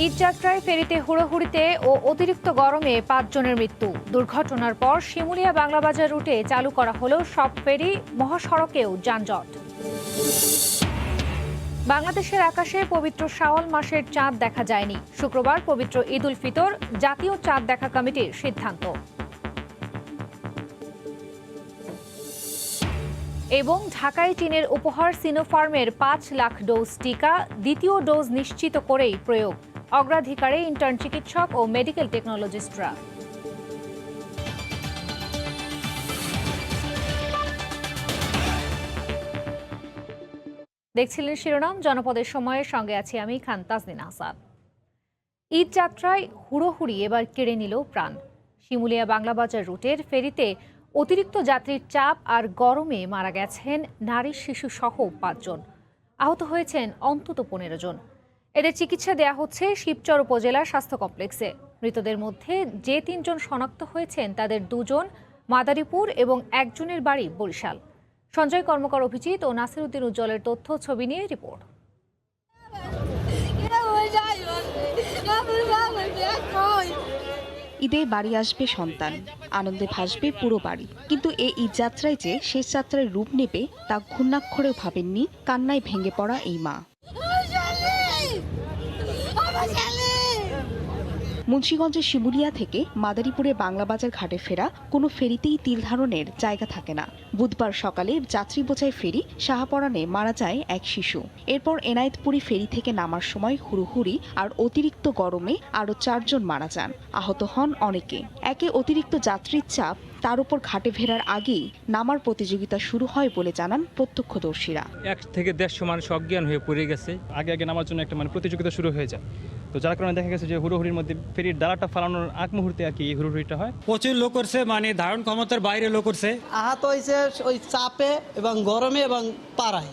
ঈদ যাত্রায় ফেরিতে হুড়োহুড়িতে ও অতিরিক্ত গরমে ৫ জনের মৃত্যু। দুর্ঘটনার পর শিমুলিয়া বাংলাবাজার রুটে চালু করা হলো সব ফেরি, মহাসড়কেও যানজট। বাংলাদেশের আকাশে পবিত্র শাওয়াল মাসের চাঁদ দেখা যায়নি। শুক্রবার পবিত্র ঈদ উল ফিতর, জাতীয় চাঁদ দেখা কমিটির সিদ্ধান্ত। এবং ঢাকায় চীনের উপহার সিনোফার্মের ৫ লাখ ডোজ টিকা, দ্বিতীয় ডোজ নিশ্চিত করেই প্রয়োগ। অগ্রাধিকারে ইন্টার্ন চিকিৎসক ও মেডিকেল টেকনোলজিস্টরা। দেখছিলেন শিরোনাম, জনপদের সময়ের সঙ্গে আছি আমি খান তাজনিন আসাদ। ঈদ যাত্রায় হুড়োহুড়ি এবার কেড়ে নিল প্রাণ। শিমুলিয়া বাংলাবাজার রুটের ফেরিতে অতিরিক্ত যাত্রীর চাপ আর গরমে মারা গেছেন নারী শিশু সহ ৫ জন, আহত হয়েছেন অন্তত ১৫ জন। এদের চিকিৎসা দেয়া হচ্ছে শিবচর উপজেলার স্বাস্থ্য কমপ্লেক্সে। মৃতদের মধ্যে যে ৩ জন শনাক্ত হয়েছেন তাদের ২ জন মাদারীপুর এবং একজনের বাড়ি বরিশাল। সঞ্জয় কর্মকার, অভিজিৎ ও নাসির উদ্দিন উজ্জ্বলের তথ্য ছবি নিয়ে রিপোর্ট। ঈদে বাড়ি আসবে সন্তান, আনন্দে ভাসবে পুরো বাড়ি। কিন্তু এই ঈদ যাত্রায় যে শেষ যাত্রায় রূপ নেবে তা ঘূর্ণাক্ষরেও ভাবেননি কান্নায় ভেঙে পড়া এই মা। মুন্সিগঞ্জের শিমুলিয়া থেকে মাদারীপুরে বাংলাবাজার ঘাটে ফেরা কোনো ফেরিতেই তিল ধারণের জায়গা থাকে না। বুধবার সকালে যাত্রী বোঝাই ফেরি শাহপরানে মারা যায় এক শিশু। এরপর এনায়েতপুরি ফেরি থেকে নামার সময় হুড়োহুড়ি আর অতিরিক্ত গরমে আরও ৪ জন মারা যান, আহত হন অনেকে। একে অতিরিক্ত যাত্রীর চাপ, তার উপর ঘাটে ফেরার আগেই নামার প্রতিযোগিতা শুরু হয় বলে জানান প্রত্যক্ষদর্শীরা। ১ থেকে ১৫০ মানুষ অজ্ঞান হয়ে পড়ে গেছে। আগে নামার জন্য একটা প্রতিযোগিতা শুরু হয়ে যায়, তো যার কারণে দেখা গেছে যে হুড়োহুড়ির মধ্যে ফেরির ডালাটা ফালানোর আগ মুহূর্তে আর কি এই হুড়োহুড়িটা হয়। প্রচুর লোক করছে, মানে ধারণ ক্ষমতার বাইরে লোক করছে। আহত হয়েছে ওই চাপে এবং গরমে এবং পাড়ায়।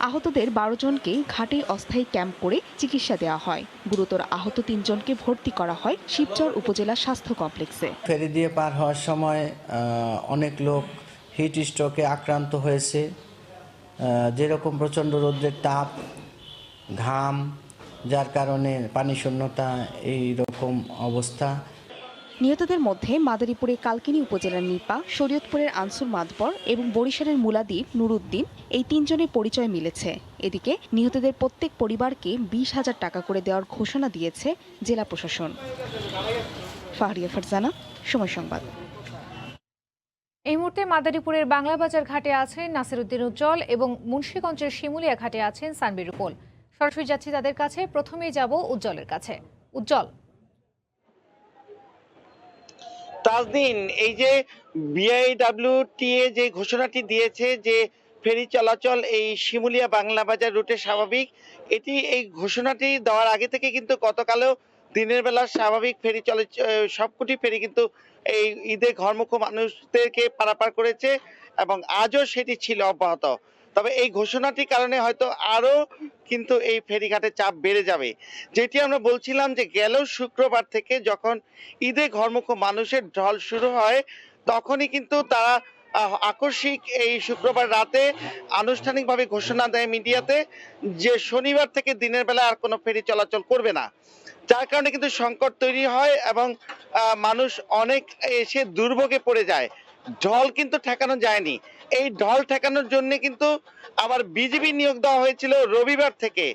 আহতদের ১২ জনকে ঘাটে অস্থায়ী ক্যাম্প করে চিকিৎসা দেওয়া হয়। গুরুতর আহত ৩ জনকে ভর্তি করা হয় শিবচর উপজেলা স্বাস্থ্য কমপ্লেক্সে। ফেরি দিয়ে পার হওয়ার সময় অনেক লোক হিট স্ট্রোকে আক্রান্ত হয়েছে। যেরকম প্রচণ্ড রৌদ্রের তাপ, ঘাম, যার কারণে পানি শূন্যতা, এই রকম অবস্থা। নিহতদের মধ্যে মাদারীপুরের কালকিনি উপজেলার নিপা, শরীয়তপুরের আনসুর মাদবর এবং বরিশালের মুলাদ্বীপ নুরুদ্দিন, এই ৩ জনের পরিচয় মিলেছে। এদিকে নিহতদের প্রত্যেক পরিবারকে ২০,০০০ টাকা করে দেওয়ার ঘোষণা দিয়েছে জেলা প্রশাসন। ফাহরিয়া ফারজানা, সময় সংবাদ। এই মুহূর্তে মাদারীপুরের বাংলাবাজার ঘাটে আছেন নাসির উদ্দিন উজ্জ্বল এবং মুন্সিগঞ্জের শিমুলিয়া ঘাটে আছেন সানবীর রুপল। সরাসরি যাচ্ছি তাদের কাছে। প্রথমেই যাব উজ্জ্বলের কাছে। উজ্জ্বল, তাজদিন, এই যে বিআইডব্লিউটিএ যে ঘোষণাটি দিয়েছে যে ফেরি চলাচল এই শিমুলিয়া বাংলাবাজার রুটে স্বাভাবিক, এই ঘোষণাটি দেওয়ার আগে থেকে কিন্তু গতকালও দিনের বেলা স্বাভাবিক ফেরি সবকটি ফেরি কিন্তু এই ঈদে ঘরমুখ মানুষদেরকে পারাপার করেছে এবং আজও সেটি ছিল অব্যাহত। তবে এই ঘোষণাটির কারণে হয়তো আরো কিন্তু এই ফেরিঘাটে চাপ বেড়ে যাবে। যেটি আমরা বলছিলাম যে গেল শুক্রবার থেকে যখন ঈদে ঘরমুখ মানুষের ঢল শুরু হয়, তখনই কিন্তু তারা আকস্মিক এই শুক্রবার রাতে আনুষ্ঠানিকভাবে ঘোষণা দেয় মিডিয়াতে যে শনিবার থেকে দিনের বেলা আর কোনো ফেরি চলাচল করবে না। যার কারণে কিন্তু সংকট তৈরি হয় এবং মানুষ অনেক এসে দুর্ভোগে পড়ে যায়। ঢল কিন্তু ঠেকানো যায়নি। এই ঢল ঠেকানোর জন্য কিন্তু আবার বিজিবি নিয়োগ দেওয়া হয়েছিল রবিবার থেকে।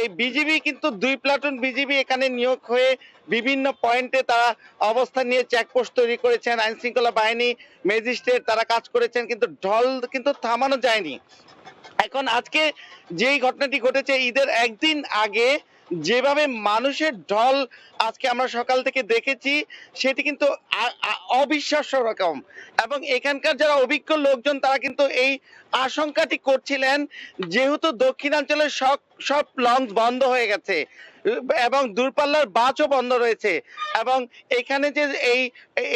এই বিজিবি কিন্তু ২ প্লাটুন বিজিবি এখানে নিয়োগ হয়ে বিভিন্ন পয়েন্টে তারা অবস্থান নিয়ে চেকপোস্ট তৈরি করেছেন। আইন শৃঙ্খলা বাহিনী, ম্যাজিস্ট্রেট তারা কাজ করেছেন, কিন্তু ঢল কিন্তু থামানো যায়নি। এখন আজকে যেই ঘটনাটি ঘটেছে, ঈদের একদিন আগে যেভাবে মানুষের ঢল আজকে আমরা সকাল থেকে দেখেছি, সেটি কিন্তু অবিশ্বাস্য রকম। এবং এখানকার যারা অভিজ্ঞ লোকজন তারা কিন্তু এই আশঙ্কাটি করছিলেন, যেহেতু দক্ষিণাঞ্চলের সব লঞ্চ বন্ধ হয়ে গেছে এবং দূরপাল্লার বাসও বন্ধ রয়েছে এবং এখানে যে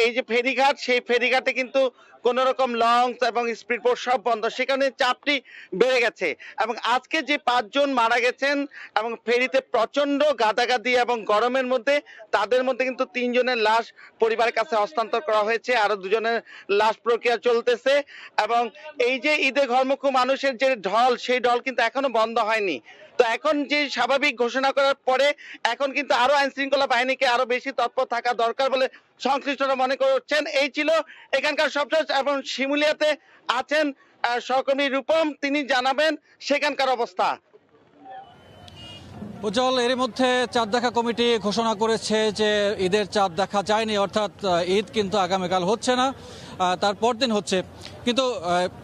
এই যে ফেরিঘাট, সেই ফেরিঘাটে কিন্তু কোন রকম লঞ্চ এবং স্পিডবোট সব বন্ধ, সেখানে চাপটি বেড়ে গেছে। এবং আজকে যে ৫ জন মারা গেছেন এবং ফেরিতে প্রচন্ড গাদাগাদি এবং গরমের মধ্যে, তাদের মধ্যে কিন্তু ৩ জনের লাশ পরিবারের কাছে হস্তান্তর করা হয়েছে, আরো ২ জনের লাশ প্রক্রিয়া চলতেছে। এবং এই যে ঈদে ঘরমুখী মানুষের যে ঢল, সেই ঢল কিন্তু এখনো বন্ধ হয়নি। তো এখন যে স্বাভাবিক ঘোষণা করার পরে এখন কিন্তু আরো আইন শৃঙ্খলা বাহিনীকে আরো বেশি তৎপর থাকা দরকার বলে সংশ্লিষ্টরা মনে করছেন। এই ছিল এখানকার সবশেষ, এবং শিমুলিয়াতে আছেন সহকর্মী রূপম, তিনি জানাবেন সেখানকার অবস্থা। উজ্জ্বল, এর মধ্যে চাঁদ দেখা কমিটি ঘোষণা করেছে যে ঈদের চাঁদ দেখা যায়নি, অর্থাৎ ঈদ কিন্তু আগামীকাল হচ্ছে না, তার পরদিন হচ্ছে। কিন্তু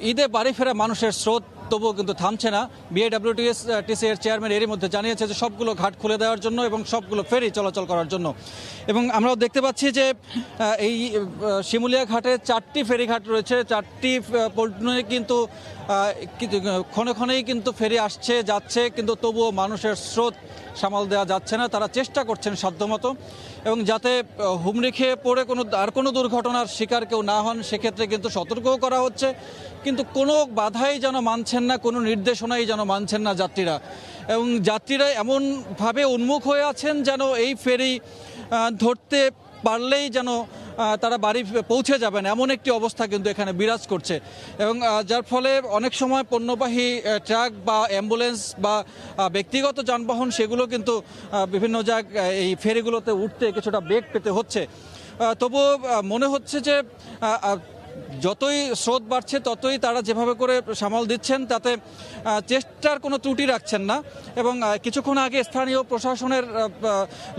ঈদে বাড়ি ফেরা মানুষের স্রোত তবুও কিন্তু থামছে না। বিআইডব্লিউটিএসটিসি এর চেয়ারম্যান এরই মধ্যে জানিয়েছে যে সবগুলো ঘাট খুলে দেওয়ার জন্য এবং সবগুলো ফেরি চলাচল করার জন্য। এবং আমরাও দেখতে পাচ্ছি যে এই শিমুলিয়া ঘাটে 4টি ফেরিঘাট রয়েছে, 4টি পল্টনে কিন্তু ক্ষণে ক্ষণেই কিন্তু ফেরি আসছে যাচ্ছে, কিন্তু তবুও মানুষের স্রোত সামাল দেওয়া যাচ্ছে না। তারা চেষ্টা করছেন সাধ্যমতো, এবং যাতে হুমড়ি খেয়ে পড়ে কোনো দুর্ঘটনার শিকার কেউ না হন সেক্ষেত্রে কিন্তু সতর্কও করা হচ্ছে। কিন্তু কোনো বাধাই যেন মানছেন না, কোনো নির্দেশনাই যেন মানছেন না যাত্রীরা, এবং যাত্রীরা এমনভাবে উন্মুখ হয়ে আছেন যেন এই ফেরি ধরতে পারলেই যেন তারা বাড়ি পৌঁছে যাবেন, এমন একটি অবস্থা কিন্তু এখানে বিরাজ করছে। এবং যার ফলে অনেক সময় পণ্যবাহী ট্রাক বা অ্যাম্বুলেন্স বা ব্যক্তিগত যানবাহন সেগুলো কিন্তু বিভিন্ন জায়গায় এই ফেরিগুলোতে উঠতে কিছুটা বেগ পেতে হচ্ছে। তবুও মনে হচ্ছে যে যতই স্রোত বাড়ছে ততই তারা যেভাবে করে সামাল দিচ্ছেন তাতে চেষ্টার কোনো ত্রুটি রাখছেন না। এবং কিছুক্ষণ আগে স্থানীয় প্রশাসনের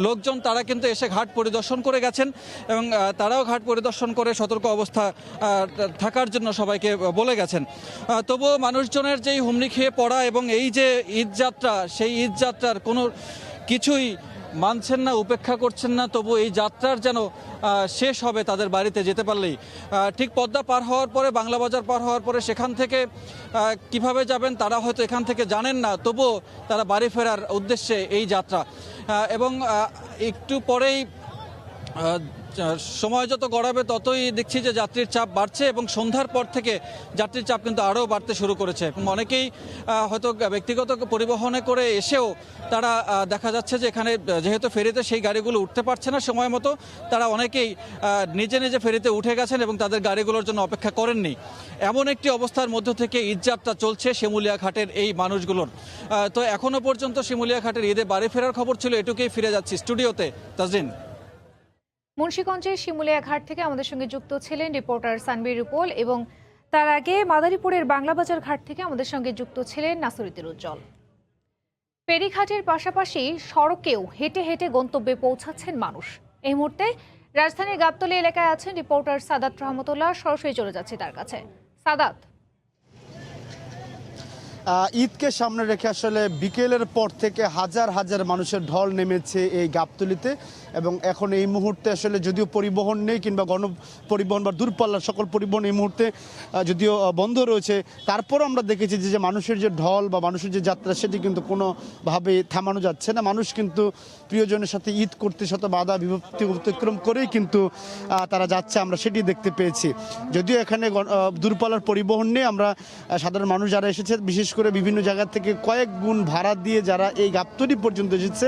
লোকজন তারা কিন্তু এসে ঘাট পরিদর্শন করে গেছেন, এবং তারাও ঘাট পরিদর্শন করে সতর্ক অবস্থা থাকার জন্য সবাইকে বলে গেছেন। তবুও মানুষজনের যেই হুমড়ি খেয়ে পড়া এবং এই যে ঈদযাত্রা, সেই ঈদযাত্রার কোনো কিছুই মানছেন না, উপেক্ষা করছেন না। তবু এই যাত্রার যেন শেষ হবে তাদের বাড়িতে যেতে পারলেই। ঠিক পদ্মা পার হওয়ার পরে, বাংলা বাজার পার হওয়ার পরে সেখান থেকে কিভাবে যাবেন তারা হয়তো এখান থেকে জানেন না, তবুও তারা বাড়ি ফেরার উদ্দেশ্যে এই যাত্রা। এবং একটু পরেই সময় যত গড়াবে ততই দেখছি যে যাত্রীর চাপ বাড়ছে, এবং সন্ধ্যার পর থেকে যাত্রীর চাপ কিন্তু আরও বাড়তে শুরু করেছে। এবং অনেকেই হয়তো ব্যক্তিগত পরিবহনে করে এসেও তারা দেখা যাচ্ছে যে এখানে যেহেতু ফেরিতে সেই গাড়িগুলো উঠতে পারছে না সময় মতো, তারা অনেকেই নিজে নিজে ফেরিতে উঠে গেছেন এবং তাদের গাড়িগুলোর জন্য অপেক্ষা করেননি। এমন একটি অবস্থার মধ্য থেকে ঈদযাত্রা চলছে শিমুলিয়া ঘাটের এই মানুষগুলোর। তো এখনও পর্যন্ত শিমুলিয়া ঘাটের ঈদে বাড়ি ফেরার খবর ছিল এটুকুই। ফিরে যাচ্ছি স্টুডিওতে। তাজরিন। মুন্সিগঞ্জের শিমুলিয়া ঘাট থেকে আমাদের সঙ্গে যুক্ত ছিলেন রিপোর্টার সানবীর রুপল, এবং তার আগে মাদারীপুরের বাংলাবাজার ঘাট থেকে আমাদের সঙ্গে যুক্ত ছিলেন নাসিরুদ্দিন উজ্জ্বল। ফেরিঘাটের পাশাপাশি সড়কেও হেঁটে হেঁটে গন্তব্যে পৌঁছাচ্ছেন মানুষ। এই মুহূর্তে রাজধানীর গাবতলী এলাকায় আছেন রিপোর্টার সাদাত রহমতুল্লাহ। সরাসরি চলে যাচ্ছে তার কাছে। সাদাত, ঈদকে সামনে রেখে আসলে বিকেলের পর থেকে হাজার হাজার মানুষের ঢল নেমেছে এই গাবতলীতে, এবং এখন এই মুহূর্তে আসলে যদিও পরিবহন নেই কিংবা গণপরিবহন বা দূরপাল্লার সকল পরিবহন এই মুহূর্তে যদিও বন্ধ রয়েছে, তারপরও আমরা দেখেছি যে মানুষের যে ঢল বা মানুষের যে যাত্রা সেটি কিন্তু কোনোভাবে থামানো যাচ্ছে না। মানুষ কিন্তু প্রিয়জনের সাথে ঈদ করতে শত বাধা বিভক্তি অতিক্রম করেই কিন্তু তারা যাচ্ছে, আমরা সেটি দেখতে পেয়েছি। যদিও এখানে দূরপাল্লার পরিবহন নেই, আমরা সাধারণ মানুষ যারা এসেছে বিশেষ করে বিভিন্ন জায়গা থেকে কয়েক গুণ ভাড়া দিয়ে যারা এই গাবতলী পর্যন্ত এসেছে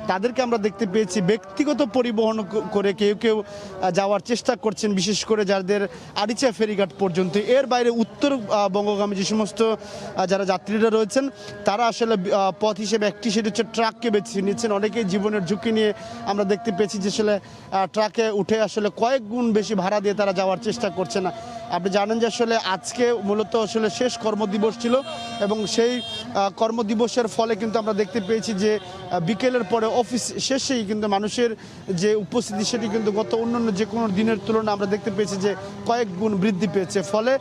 তাদেরকে আমরা দেখতে পেয়েছি ব্যক্তিগত পরিবহন করে কেউ কেউ যাওয়ার চেষ্টা করছেন, বিশেষ করে যাদের আরিচা ফেরিঘাট পর্যন্ত। এর বাইরে উত্তর বঙ্গগামী যে সমস্ত যারা যাত্রীরা রয়েছেন তারা আসলে পথ হিসেবে একটি সেটি হচ্ছে ট্রাককে বেছে নিচ্ছেন। অনেকেই জীবনের ঝুঁকি নিয়ে আমরা দেখতে পেয়েছি যে আসলে ট্রাকে উঠে আসলে কয়েক গুণ বেশি ভাড়া দিয়ে তারা যাওয়ার চেষ্টা করছে না। আপনি জানেন যে আসলে আজকে মূলত আসলে শেষ কর্মদিবস ছিল, এবং সেই কর্মদিবসের ফলে কিন্তু আমরা দেখতে পেয়েছি যে বিকেলের পরে অফিস শেষেই কিন্তু মানুষের যে উপস্থিতি সেটি কিন্তু গত অন্যান্য যে কোনো দিনের তুলনায় আমরা দেখতে পেয়েছি যে কয়েক গুণ বৃদ্ধি পেয়েছে। ফলে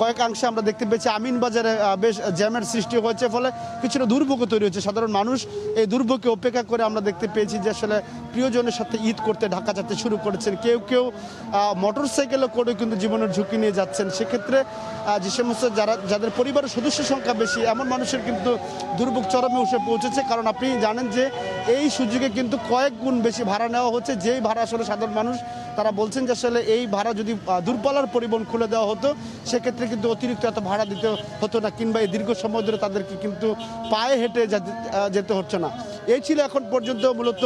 কয়েকাংশে আমরা দেখতে পেয়েছি আমিনবাজারে বেশ জ্যামের সৃষ্টি হয়েছে, ফলে কিছুটা দুর্ভোগ তৈরি হচ্ছে। সাধারণ মানুষ এই দুর্ভোগকে উপেক্ষা করে আমরা দেখতে পেয়েছি যে আসলে প্রিয়জনের সাথে ঈদ করতে ঢাকা যেতে শুরু করেছেন। কেউ কেউ মোটর সাইকেলে করে কিন্তু জীবনের ঝুঁকি নিয়ে যাচ্ছেন। সেক্ষেত্রে যে সমস্ত যাদের পরিবারের সদস্য সংখ্যা বেশি এমন মানুষের কিন্তু দুর্ভোগ চরমে এসে পৌঁছেছে। কারণ আপনি জানেন যে এই সুযোগে কিন্তু কয়েক গুণ বেশি ভাড়া নেওয়া হচ্ছে, যেই ভাড়া আসলে সাধারণ মানুষ তারা বলছেন যে আসলে এই ভাড়া যদি দূরপাল্লার পরিবহন খুলে দেওয়া হতো সেক্ষেত্রে কিন্তু অতিরিক্ত এত ভাড়া দিতে হতো না, কিংবা এই দীর্ঘ সময় ধরে তাদেরকে কিন্তু পায়ে হেঁটে যেতে হচ্ছে না। এই ছিল এখন পর্যন্ত মূলত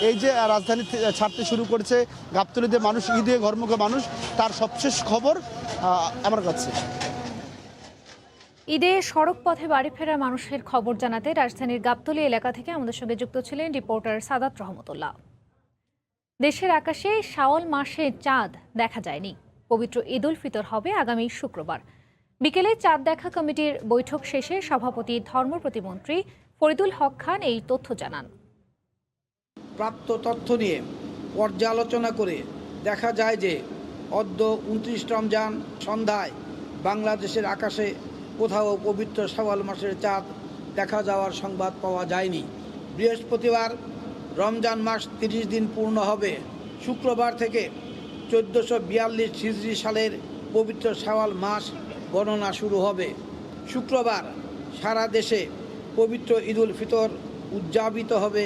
এই যে রাজধানী ছাড়তে শুরু করেছে গাবতলীতে মানুষ, ঈদে ঘরমুখী মানুষ, তার সবশেষ খবর আমার কাছে। ঈদে সড়ক পথে বাড়ি ফেরা মানুষের খবর জানাতে রাজধানীর গাবতলী এলাকা থেকে আমাদের সঙ্গে যুক্ত ছিলেন রিপোর্টার সাদাত রহমতুল্লাহ। দেশের আকাশে শাওয়াল মাসে চাঁদ দেখা যায়নি। পবিত্র ঈদ উল ফিতর হবে আগামী শুক্রবার। বিকেলে চাঁদ দেখা কমিটির বৈঠক শেষে সভাপতি ধর্ম প্রতিমন্ত্রী ফরিদুল হক খান এই তথ্য জানান। প্রাপ্ত তথ্য নিয়ে পর্যালোচনা করে দেখা যায় যে অদ্য ২৯ রমজান সন্ধ্যায় বাংলাদেশের আকাশে কোথাও পবিত্র শাওয়াল মাসের চাঁদ দেখা যাওয়ার সংবাদ পাওয়া যায়নি। বৃহস্পতিবার রমজান মাস ৩০ দিন পূর্ণ হবে। শুক্রবার থেকে ১৪৪২ হিজরি সালের পবিত্র শাওয়াল মাস গণনা শুরু হবে। শুক্রবার সারা দেশে পবিত্র ঈদ উল ফিতর উদযাপিত হবে।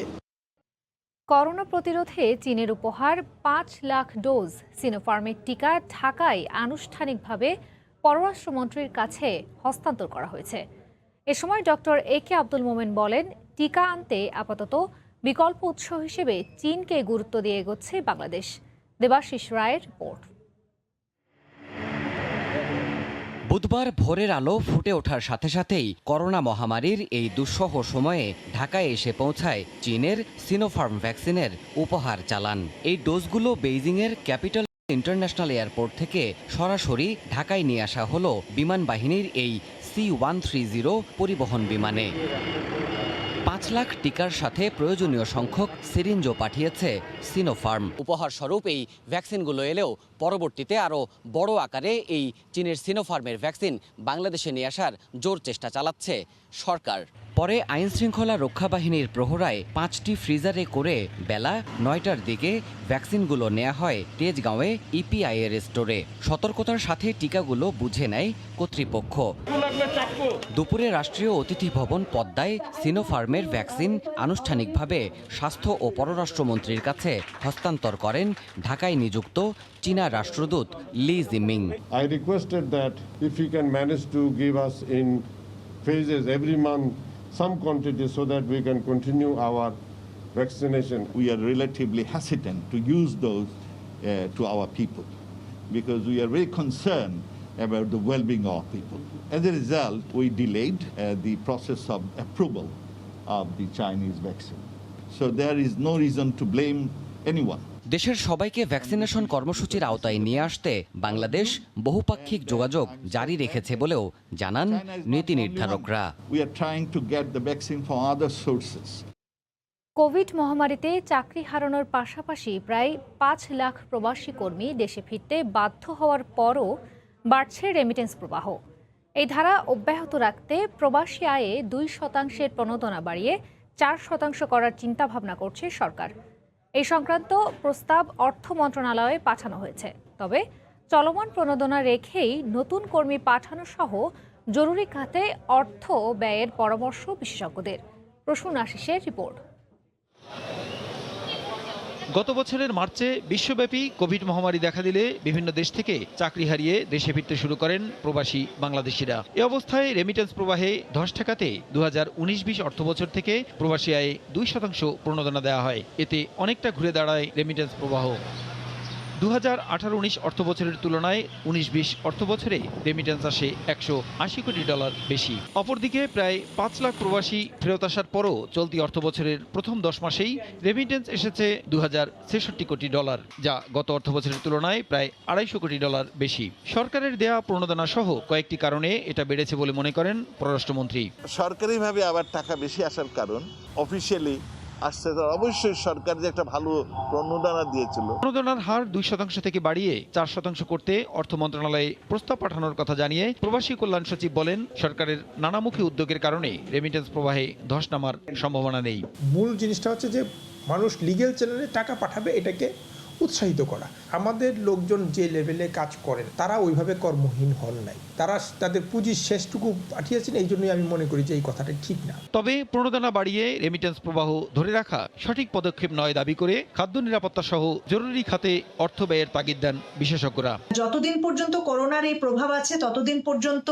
করোনা প্রতিরোধে চীনের উপহার ৫ লাখ ডোজ সিনোফার্মের টিকা ঢাকায় আনুষ্ঠানিকভাবে পররাষ্ট্রমন্ত্রীর কাছে হস্তান্তর করা হয়েছে। এ সময় ডক্টর একে আব্দুল মোমেন বলেন, টিকা আনতে আপাতত বিকল্প উৎস হিসেবে চীনকে গুরুত্ব দিয়ে এগোচ্ছে বাংলাদেশ। দেবাশিস রায়ের রিপোর্ট। বুধবার ভোরের আলো ফুটে ওঠার সাথে সাথেই করোনা মহামারীর এই দুঃসহ সময়ে ঢাকায় এসে পৌঁছায় চীনের সিনোফার্ম ভ্যাকসিনের উপহার চালান। এই ডোজগুলো বেইজিংয়ের ক্যাপিটাল ইন্টারন্যাশনাল এয়ারপোর্ট থেকে সরাসরি ঢাকায় নিয়ে আসা হলো বিমান বাহিনীর এই C-130 পরিবহন বিমানে। ৫ লাখ টিকার সাথে প্রয়োজনীয় সংখ্যক সিরিঞ্জও পাঠিয়েছে সিনোফার্ম। উপহার স্বরূপ এই ভ্যাকসিনগুলো এলেও পরবর্তীতে আরও বড় আকারে এই চীনের সিনোফার্মের ভ্যাকসিন বাংলাদেশে নিয়ে আসার জোর চেষ্টা চালাচ্ছে সরকার। পরে আইনশৃঙ্খলা রক্ষা বাহিনীর প্রহরায় ৫টি ফ্রিজারে করে বেলা ৯টার দিকে ভ্যাকসিনগুলো নেওয়া হয় তেজগাঁওয়ে ইপিআইয়ের স্টোরে। সতর্কতার সাথে টিকাগুলো বুঝে নেয় কর্তৃপক্ষ। দুপুরে রাষ্ট্রীয় অতিথি ভবন পদ্মায় সিনোফার্মের ভ্যাকসিন আনুষ্ঠানিকভাবে স্বাস্থ্য ও পররাষ্ট্রমন্ত্রীর কাছে হস্তান্তর করেন ঢাকায় নিযুক্ত চীনা রাষ্ট্রদূত লি gymming. I requested that if he can manage to give us in phases every month some quantity so that we can continue our vaccination. We are relatively hesitant to use those to our people because we are very concerned about the well-being of people. As a result, we delayed the process of approval of the Chinese vaccine. So there is no reason to blame anyone. দেশের সবাইকে vaccination কর্মসূচির আওতায় নিয়ে আসতে বাংলাদেশ বহুপাক্ষিক যোগাযোগ জারি রেখেছে বলেও জানান নীতি নির্ধারকরা। কোভিড মহামারীতে চাকরি হারানোর পাশাপাশি প্রায় ৫ লাখ প্রবাসী কর্মী দেশে ফিরতে বাধ্য হওয়ার পরও বাড়ছে রেমিটেন্স প্রবাহ। এই ধারা অব্যাহত রাখতে প্রবাসী আয়ে ২% প্রণোদনা বাড়িয়ে ৪% করার চিন্তাভাবনা করছে সরকার। এই সংক্রান্ত প্রস্তাব অর্থ মন্ত্রণালয়ে পাঠানো হয়েছে। তবে চলমান প্রণোদনা রেখেই নতুন কর্মী পাঠানো সহ জরুরি খাতে অর্থ ব্যয়ের পরামর্শ বিশেষজ্ঞদের। প্রসূন আশিসের রিপোর্ট। গত বছরের মার্চে বিশ্বব্যাপী কোভিড মহামারী দেখা দিলে বিভিন্ন দেশ থেকে চাকরি হারিয়ে দেশে ফিরতে শুরু করেন প্রবাসী বাংলাদেশিরা। এ অবস্থায় রেমিটেন্স প্রবাহে ধস ঠেকাতে 2019-20 অর্থবছর থেকে প্রবাসী আয়ে 2% প্রণোদনা দেওয়া হয়। এতে অনেকটা ঘুরে দাঁড়ায় রেমিটেন্স প্রবাহ। 2018-19 অর্থবছরের তুলনায় 19-20 অর্থবছরে রেমিটেন্স আসে $180 কোটি বেশি। অপরদিকে প্রায় 5 লাখ প্রবাসী ফেরত আসার পরও চলতি অর্থবছরের প্রথম 10 মাসেই রেমিটেন্স এসেছে $2066 কোটি, যা গত অর্থবছরের তুলনায় প্রায় $250 কোটি বেশি। সরকারের দেয়া প্রণোদনা সহ কয়েকটি কারণে এটা বেড়েছে বলে মনে করেন পররাষ্ট্রমন্ত্রী। সরকারিভাবে আবার টাকা বেশি আসার কারণ অফিসিয়ালি আসছে, তো অবশ্যই সরকার যে একটা ভালো প্রণোদনা দিয়েছিল। প্রণোদনার হার 2% থেকে বাড়িয়ে 4% করতে অর্থ মন্ত্রণালয়ে প্রস্তাব পাঠানোর কথা জানিয়ে প্রবাসী কল্যাণ সচিব বলেন, সরকারের নানামুখী উদ্যোগের কারণে রেমিটেন্স প্রবাহে ধস নামার সম্ভাবনা নেই। মূল জিনিসটা হচ্ছে যে মানুষ লিগ্যাল চ্যানেলে টাকা পাঠাবে, এটাকে উৎসাহিত করা। আমাদের লোকজন যে লেভেলে কাজ করেন তারা ওইভাবে কর্মহীন হন নাই, তারা তাদের পুঁজির শেষটুকু পাঠিয়েছেন। এই জন্যই আমি মনে করি যে এই কথাটা ঠিক না। তবে প্রণোদনা বাড়িয়ে রেমিটেন্স প্রবাহ ধরে রাখা সঠিক পদক্ষেপ নয় দাবি করে খাদ্য নিরাপত্তা সহ জরুরি খাতে অর্থ ব্যয়ের তাগিদ দেন বিশেষজ্ঞরা। যতদিন পর্যন্ত করোনার এই প্রভাব আছে ততদিন পর্যন্ত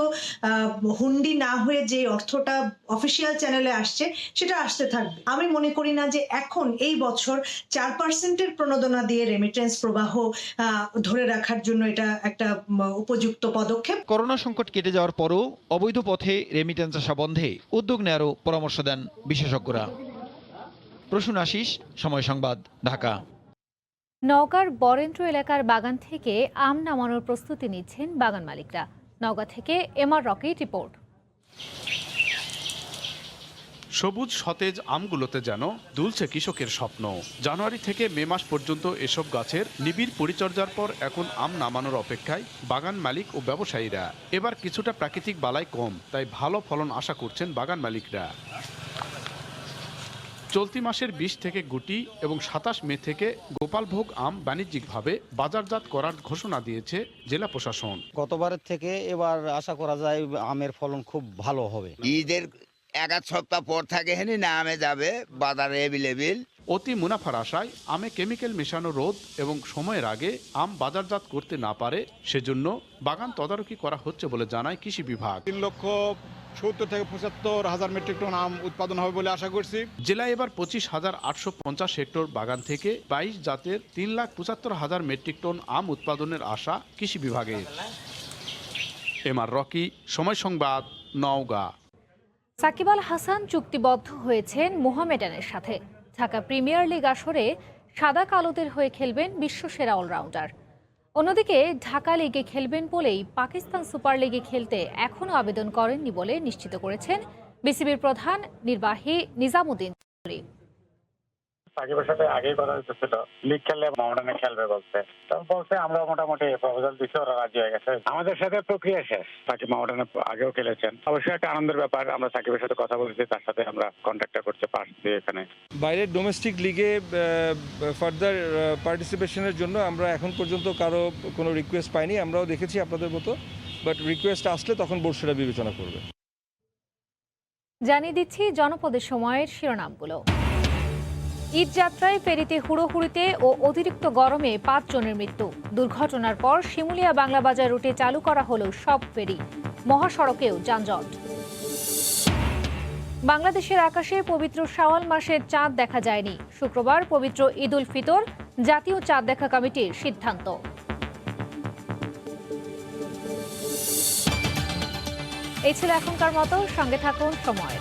হুন্ডি না হয়ে যে অর্থটা অফিসিয়াল চ্যানেলে আসছে সেটা আসতে থাকবে। আমি মনে করি না যে এখন এই বছর 4% প্রণোদনা দিয়ে রেমিটেন্স প্রবাহ ধরে রাখার জন্য এটা একটা উপযুক্ত পদক্ষেপ। করোনা সংকট কেটে যাওয়ার পরও অবৈধ পথে রেমিটেন্স আসা বন্ধে উদ্যোগ নেওয়ারও পরামর্শ দেন বিশেষজ্ঞরা। প্রসূন আশিস, সময় সংবাদ, ঢাকা। নওগাঁর বরেন্দ্র এলাকার বাগান থেকে আম নামানোর প্রস্তুতি নিচ্ছেন বাগান মালিকরা। নওগাঁ থেকে এমআর রকির রিপোর্ট। সবুজ সতেজ আমগুলোতে যেন দুলছে কৃষকের স্বপ্ন। জানুয়ারি থেকে মে মাস পর্যন্ত এসব গাছের নিবিড় পরিচর্যার পর এখন আম নামানোর অপেক্ষায় বাগান মালিক ও ব্যবসায়ীরা। এবার কিছুটা প্রাকৃতিক বালাই কম, তাই ভালো ফলন আশা করছেন বাগান মালিকরা। চলতি মাসের 20 থেকে গুটি এবং 27 মে থেকে গোপালভোগ আম বাণিজ্যিকভাবে বাজারজাত করার ঘোষণা দিয়েছে জেলা প্রশাসন। গতবারের থেকে এবার আশা করা যায় আমের ফলন খুব ভালো হবে। ঈদের 1 সপ্তাহ পর থাকে হেনি না আমে যাবে বাজারে অ্যাভেলেবেল। অতি মুনাফার আশায় আমে কেমিক্যাল মেশানো রোদ এবং সময়ের আগে আম বাজারজাত করতে না পারে, সেজন্য বাগান তদারকি করা হচ্ছে বলে জানায় কৃষি বিভাগ। 3,70,000 থেকে 75,000 মেট্রিক টন আম উৎপাদন হবে বলে আশা করছি। জেলায় এবার 25,850 হেক্টর বাগান থেকে 22 জাতের 3,75,000 মেট্রিক টন আম উৎপাদনের আশা কৃষি বিভাগের। এমআর রকি, সময় সংবাদ, নওগাঁ। সাকিব আল হাসান চুক্তিবদ্ধ হয়েছেন মোহামেডানের সাথে। ঢাকা প্রিমিয়ার লিগ আসরে সাদা কালোদের হয়ে খেলবেন বিশ্বসেরা অলরাউন্ডার। অন্যদিকে ঢাকা লিগে খেলবেন বলেই পাকিস্তান সুপার লিগে খেলতে এখনও আবেদন করেননি বলে নিশ্চিত করেছেন বিসিবির প্রধান নির্বাহী নিজামুদ্দিন চৌধুরী। সাকিবের সাথে আগেই কথা হচ্ছিল লিগ খেললে মোহামেডানে খেলবে বলছে, তো বলছে আমরা মোটামুটি প্রপোজাল দিচ্ছি, ওরা রাজি হয়ে গেছে। আমাদের সাথে প্রক্রিয়া শেষ। সাকিব মোহামেডানে আগেও খেলেছেন, অবশ্যই একটা আনন্দের ব্যাপার। আমরা সাকিবের সাথে কথা বলেছি, তার সাথে আমরা কন্ট্যাক্টটা করতে পারছি। এখানে বাইরের ডোমেস্টিক লিগে ফার্দার পার্টিসিপেশনের জন্য আমরা এখন পর্যন্ত কারো কোনো রিকোয়েস্ট পাইনি। আমরাও দেখেছি আপনাদের মতো, বাট রিকোয়েস্ট আসলে তখন বোর্ড সেটা বিবেচনা করবে। জানিয়ে দিচ্ছি জনপদের সময়ের শিরোনামগুলো। ঈদ যাত্রায় ফেরিতে হুড়োহুড়িতে ও অতিরিক্ত গরমে 5 জনের মৃত্যু। দুর্ঘটনার পর শিমুলিয়া বাংলাবাজার রুটে চালু করা হলো সব ফেরি। মহাসড়কেও যানজট। বাংলাদেশের আকাশে পবিত্র শাওয়াল মাসের চাঁদ দেখা যায়নি। শুক্রবার পবিত্র ঈদ উল ফিতর, জাতীয় চাঁদ দেখা কমিটির সিদ্ধান্ত। এই ছিল এখনকার মতো, সঙ্গে থাকুন সময়।